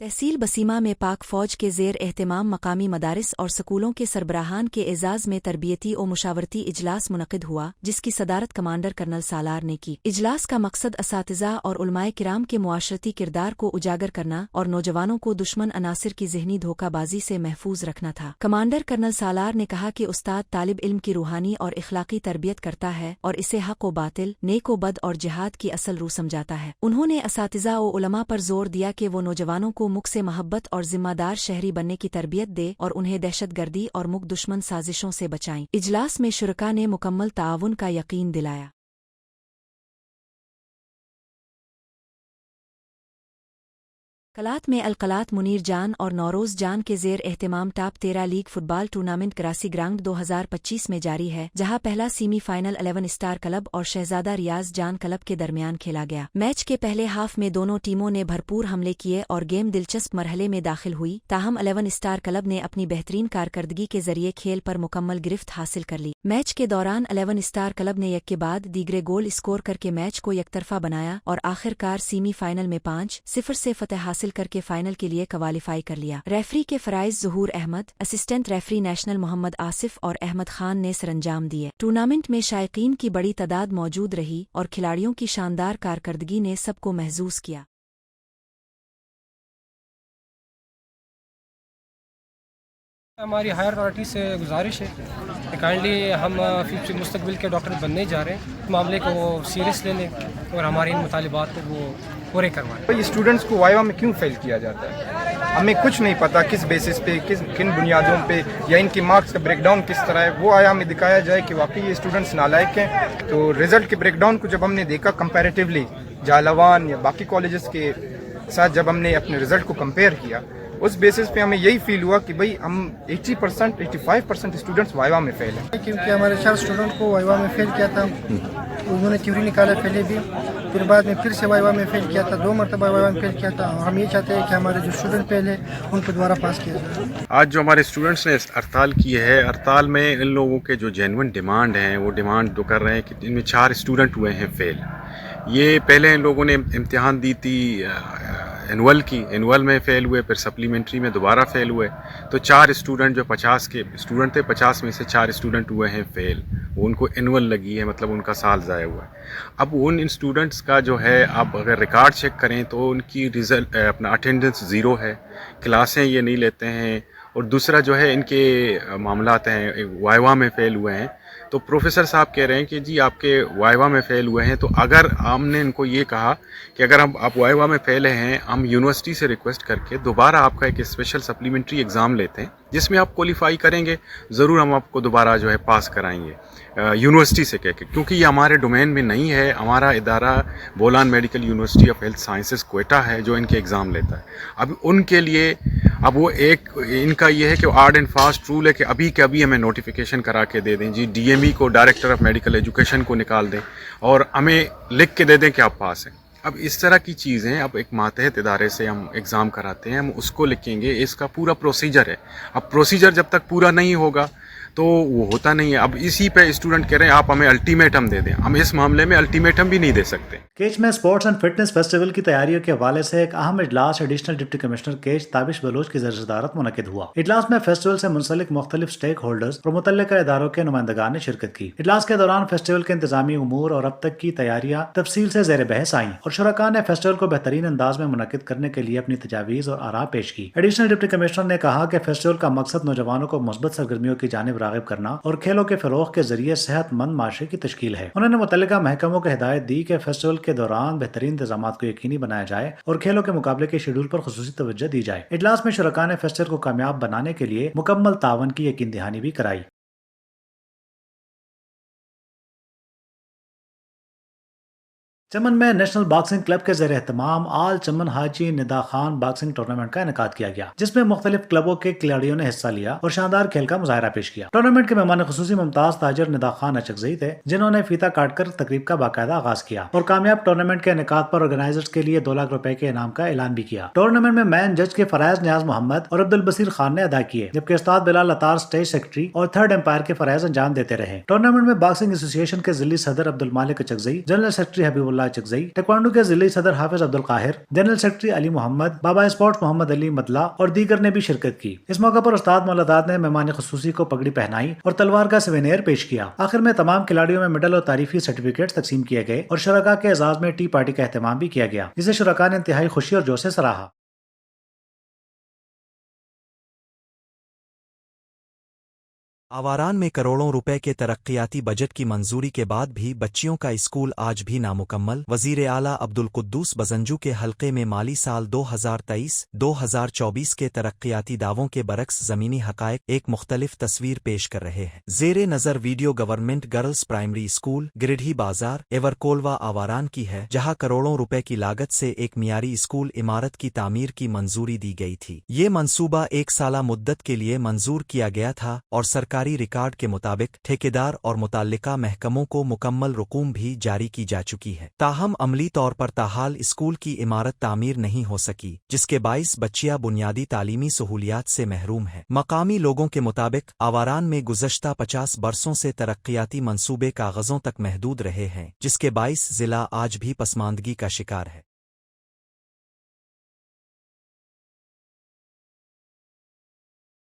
तहसील बसीमा में पाक फौज के ज़ेर एहतमाम मकामी मदारिस और स्कूलों के सरबराहान के एजाज़ में तरबियती और मुशावरती इजलास मुनक़िद हुआ, जिसकी सदारत कमांडर कर्नल सालार ने की। इजलास का मकसद असातिज़ा और उलमाए किराम के मुआशरती किरदार को उजागर करना और नौजवानों को दुश्मन अनासिर की ज़हनी धोखाबाजी से महफूज रखना था। कमांडर कर्नल सालार ने कहा कि उस्ताद तालिब इल्म की रूहानी और इखलाकी तरबियत करता है और इसे हक़ व बातिल, नेक व बद और जिहाद की असल रूह समझाता है। उन्होंने असातिज़ा व उलमा पर जोर दिया कि वो नौजवानों को मुख से मोहब्बत और जिम्मेदार शहरी बनने की तरबियत दे और उन्हें दहशतगर्दी और मुख दुश्मन साजिशों से बचाएं। इजलास में शुरका ने मुकम्मल ताआवुन का यकीन दिलाया। कलात में अलकलात मुनीर जान और नौरोज़ जान के ज़ेर एहतमाम top 13 league football tournament Karasi ground 2025 में जारी है, जहां पहला सेमी फाइनल 11 स्टार क्लब और शहजादा रियाज जान क्लब के दरमियान खेला गया। मैच के पहले हाफ में दोनों टीमों ने भरपूर हमले किए और गेम दिलचस्प मरहले में दाखिल हुई। ताहम 11 स्टार क्लब ने अपनी बेहतरीन कारकर्दगी के जरिए खेल पर मुकम्मल गिरफ्त हासिल कर ली। मैच के दौरान 11 स्टार क्लब ने एक के बाद दीगरे गोल स्कोर करके मैच को यकतरफा बनाया और आखिरकार सेमी फाइनल में 5-0 से फतह हासिल करके फाइनल के लिए क्वालिफाई कर लिया। रेफरी के फराइज Zahoor Ahmed, assistant referee national Mohammad Asif और अहमद खान ने सरंजाम दिए। टूर्नामेंट में शायकीन की बड़ी तादाद मौजूद रही और खिलाड़ियों की शानदार कारकर्दगी ने सबको महजूज किया। हमारी हायर अथॉरिटी से गुजारिश है कि काइंडली हम फ्यूचर मुस्तकबिल के डॉक्टर बनने जा रहे हैं, मामले को वो सीरियस ले लें और हमारे इन मुतालिबात को वो पूरे करवाएं। स्टूडेंट्स को वाइवा में क्यों फेल किया जाता है, हमें कुछ नहीं पता किस बेसिस पे, किन बुनियादों पे, या इनकी मार्क्स का ब्रेकडाउन किस तरह है। वो आया हमें दिखाया जाए कि वाकई ये स्टूडेंट्स नालायक हैं। तो रिजल्ट के ब्रेकडाउन को जब हमने देखा कंपैरेटिवली जालवान या बाकी कॉलेजेस के साथ, जब हमने अपने रिजल्ट को कंपेयर किया, उस बेसिस पे हमें यही फील हुआ कि भाई हम 80% 85% स्टूडेंट्स वाइवा में फेल हैं। क्योंकि हमारे 4 स्टूडेंट को वाइवा में फेल किया था, उन्होंने थ्योरी निकाला पहले भी, फिर बाद में फिर से वाइवा में फेल किया था, 2 मरतबा वाइवा में फेल किया था। और हम ये चाहते हैं कि हमारे जो स्टूडेंट फेल है उनको दोबारा पास किया जाए। आज जो हमारे स्टूडेंट्स ने हड़ताल की है, हड़ताल में इन लोगों के जो जेन्युइन डिमांड हैं वो डिमांड तो कर रहे हैं कि इनमें 4 स्टूडेंट हुए हैं फेल। ये पहले इन लोगों ने इम्तिहान दी थी एनुअल में फ़ेल हुए, फिर सप्लीमेंट्री में दोबारा फ़ेल हुए। तो 4 स्टूडेंट जो 50 के स्टूडेंट थे, 50 में से 4 स्टूडेंट हुए हैं फ़ेल। वो उनको एनुअल लगी है, मतलब उनका साल ज़ाया हुआ है। अब उन स्टूडेंट्स का जो है, आप अगर रिकॉर्ड चेक करें तो उनकी रिज़ल्ट अपना अटेंडेंस ज़ीरो है, क्लासें ये नहीं लेते हैं। और दूसरा जो है, इनके मामलात हैं वाइवा में फ़ेल हुए हैं। तो प्रोफेसर साहब कह रहे हैं कि जी आपके वाइवा में फ़ेल हुए हैं, तो अगर हमने इनको ये कहा कि अगर आप वाइवा में फ़ेल हैं, हम यूनिवर्सिटी से रिक्वेस्ट करके दोबारा आपका एक स्पेशल सप्लीमेंट्री एग्ज़ाम लेते हैं जिसमें आप क्वालिफाई करेंगे, ज़रूर हम आपको दोबारा जो है पास कराएंगे यूनिवर्सिटी से कह के, क्योंकि ये हमारे डोमेन में नहीं है। हमारा इदारा Bolan medical university of health sciences Quetta है जो इनके एग्ज़ाम लेता है। अब उनके लिए अब वो एक इनका ये है कि हार्ड एंड फास्ट रूल है कि अभी के अभी हमें नोटिफिकेशन करा के दे दें जी, DME को, डायरेक्टर ऑफ मेडिकल एजुकेशन को निकाल दें और हमें लिख के दे दें कि आप पास हैं। अब इस तरह की चीज़ें, अब एक मातहत इदारे से हम एग्ज़ाम कराते हैं, हम उसको लिखेंगे, इसका पूरा प्रोसीजर है। अब प्रोसीजर जब तक पूरा नहीं होगा तो वो होता नहीं है। अब इसी पे स्टूडेंट कह रहे हैं आप हमें अल्टीमेटम दे दें। हम इस मामले में अल्टीमेटम भी नहीं दे सकते। केच में स्पोर्ट्स एंड फिटनेस फेस्टिवल की तैयारियों के हवाले से एक अहम इजलास एडिशनल डिप्टी कमिश्नर केच ताबिश बलोच की सदारत मुनक़िद हुआ। इजलास में फेस्टिवल से मुंसलिक मुख्तलिफ स्टेक होल्डर्स और मुतल्लिका इदारों के नुमाइंदगान ने शिरकत की। इजलास के दौरान फेस्टिवल के इंतजामी उमूर और अब तक की तैयारियां तफसील से ज़ेर बहस आई और शुरका ने फेस्टिवल को बेहतरीन अंदाज में मुनक़िद करने के लिए अपनी तजावीज़ और आरा पेश की। एडिशनल डिप्टी कमिश्नर ने कहा कि फेस्टिवल का मकसद नौजवानों को मुस्बत सरगर्मियों की जानिब राग़िब करना और खेलों के फरोग के जरिए सेहतमंद माशरे की तश्कील है। उन्होंने मुतल्लिका महकमों को हिदायत दी कि फेस्टिवल के दौरान बेहतरीन इंतजामात को यकीनी बनाया जाए और खेलों के मुकाबले के शेड्यूल पर खुसूसी तवज्जो दी जाए। इजलास में शुरका ने फेस्टिवल को कामयाब बनाने के लिए मुकम्मल तावन की यकीन दहानी भी कराई। चमन में नेशनल बॉक्सिंग क्लब के ज़ेर एहतमाम आल चमन हाजी निदा खान बॉक्सिंग टूर्नामेंट का इनेकाद किया गया, जिसमें मुख्तलिफ क्लबों के खिलाड़ियों ने हिस्सा लिया और शानदार खेल का मुजाहरा पेश किया। टूर्नामेंट के मेहमान खुसूसी मुमताज ताजर निदा खान अचकजई थे, जिन्होंने फीता काटकर तकरीब का बाकायदा आगाज किया और कामयाब टूर्नामेंट के इनेकाद पर ऑर्गेनाइजर्स के लिए 2 लाख रुपए के इनाम का ऐलान भी किया। टूर्नामेंट में मैन जज के फराज नियाज मोहम्मद और अब्दुल बसीर खान ने अदा किए, जबकि उस्ताद बिलाल अतार स्टेज सेक्रेटरी और थर्ड एम्पायर के फराइज अंजाम देते रहे। टूर्नामेंट में बॉक्सिंग एसोसिएशन के जिली सदर अब्दुल मालिक अचकजई, जनरल सेक्रेटरी हबीबुल्लाह اللہ چکزئی، ٹیکوانڈو کے ضلعی صدر حافظ عبد القاہر، جنرل سیکرٹری علی محمد، بابا اسپورٹس محمد علی مطلع اور دیگر نے بھی شرکت کی۔ اس موقع پر استاد مولداد نے مہمان خصوصی کو پگڑی پہنائی اور تلوار کا سوینیر پیش کیا۔ آخر میں تمام کھلاڑیوں میں میڈل اور تعریفی سرٹیفکیٹس تقسیم کیے گئے اور شرکاء کے اعزاز میں ٹی پارٹی کا اہتمام بھی کیا گیا، جسے شرکاء نے انتہائی خوشی اور جوش سے سراہا۔ آواران میں کروڑوں روپے کے ترقیاتی بجٹ کی منظوری کے بعد بھی بچیوں کا اسکول آج بھی نامکمل۔ وزیر اعلیٰ عبدالقدوس بزنجو کے حلقے میں مالی سال 2023-2024 کے ترقیاتی دعووں کے برعکس زمینی حقائق ایک مختلف تصویر پیش کر رہے ہیں۔ زیر نظر video government girls primary school Gardhi Bazar ایورکولوا آواران کی ہے، جہاں کروڑوں روپے کی لاگت سے ایک معیاری اسکول عمارت کی تعمیر کی منظوری دی گئی تھی۔ یہ منصوبہ 1 سالہ مدت کے لیے منظور کیا گیا تھا اور سرکاری ریکارڈ کے مطابق ٹھیکیدار اور متعلقہ محکموں کو مکمل رقوم بھی جاری کی جا چکی ہے۔ تاہم عملی طور پر تاحال اسکول کی عمارت تعمیر نہیں ہو سکی، جس کے باعث بچیاں بنیادی تعلیمی سہولیات سے محروم ہیں۔ مقامی لوگوں کے مطابق آواران میں گزشتہ 50 برسوں سے ترقیاتی منصوبے کاغذوں تک محدود رہے ہیں، جس کے باعث ضلع آج بھی پسماندگی کا شکار ہے۔